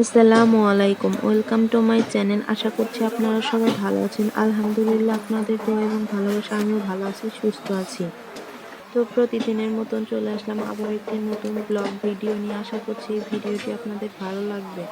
আসসালামু আলাইকুম, welcome to my channel. আশা করছি আপনারা সবাই ভালো আছেন। আলহামদুলিল্লাহ, আপনাদের দোয়া এবং ভালোবাসা আমিও ভালো আছি, সুস্থ আছি। তো প্রতিদিনের মতন চলে আসলাম আবার একটি নতুন ব্লগ ভিডিও নিয়ে। আশা করছি এই ভিডিওটি আপনাদের ভালো লাগবে।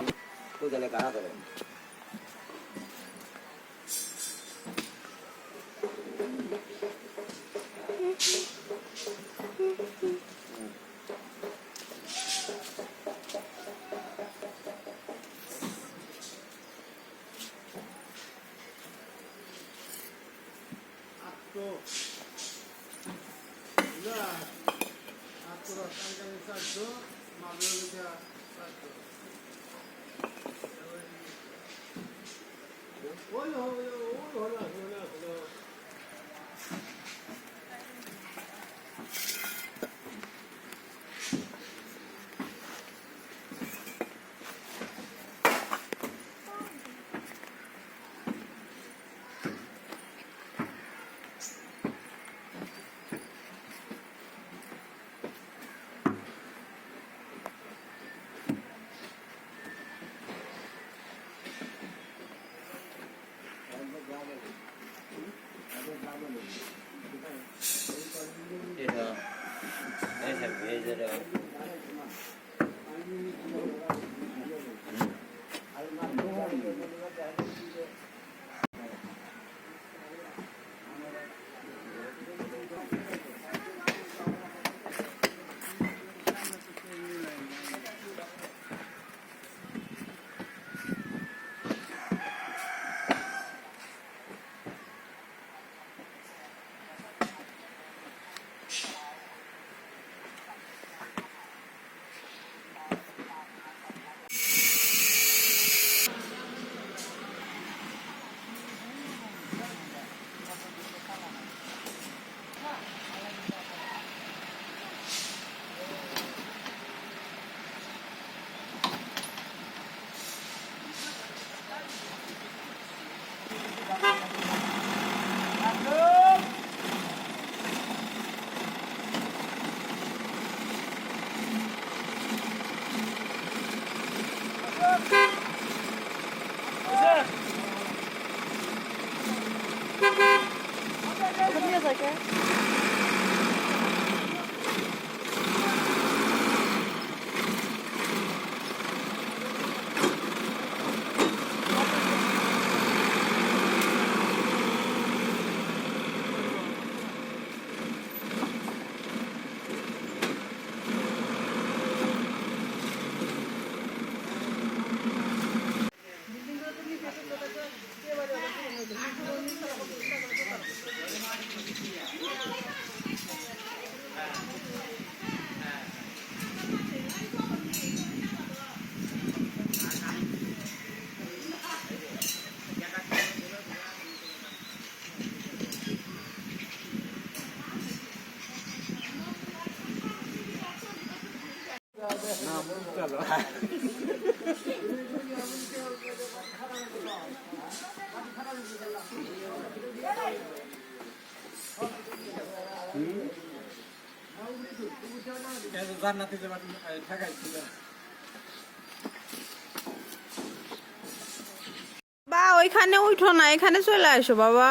বা ওইখানে উঠো না, এখানে চলে আসো বাবা।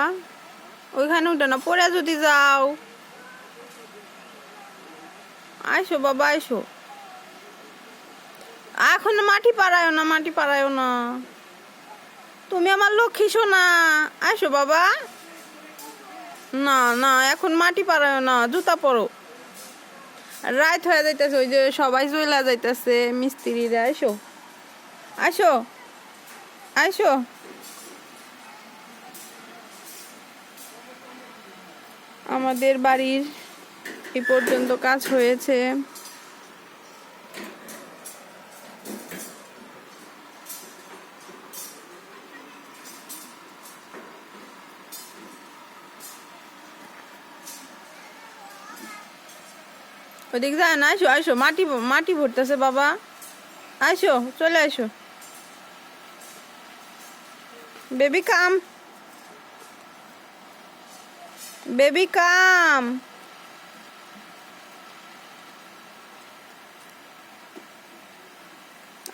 ওইখানে উঠো না, পড়ে যদি যাও। আইসো বাবা, আইসো। এখন মাটি পাড়ায়ও না, মাটি পাড়ায়ও না। তুমি আমার লক্ষ্মী সোনা, আইসো বাবা। না না, এখন মাটি পাড়ায়ও না, জুতা পরো। রাত হয়ে যাইতেছে, ওই যে সবাই চলে যাইতেছে মিস্ত্রিরা। আইসো আইসো আইসো। আমাদের বাড়ির এই পর্যন্ত কাজ হয়েছে। ওদিক যায় না, আইসো আইসো। মাটি মাটি ভরতেছে বাবা, আইসো, চলে আইসো। বেবি কাম, বেবি কাম।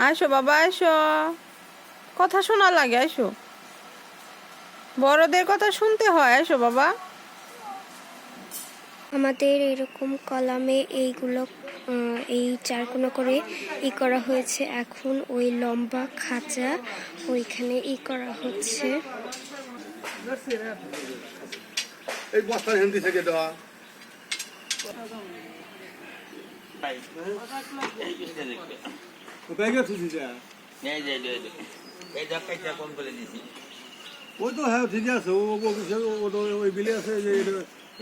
আইসো বাবা আইসো, কথা শোনা লাগে, আইসো, বড়দের কথা শুনতে হয়, আইসো বাবা। আমাদের এরকম কলামে এইগুলো এই চারকোনা করে করা হয়েছে। এখন ওই লম্বা খাঁচা ওইখানে করা হচ্ছে। এই বস্তা হিন্দি থেকে দেওয়া ব্যাগে থুছি যা ওই তো হ্যাঁ ঠিক আছে ও তো ওই বিলে আছে যে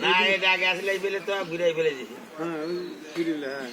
না এটা আগে আসলে এই বিলে তো ঘুরে ফেলে দিছি হ্যাঁ ওই ফিরিলে হ্যাঁ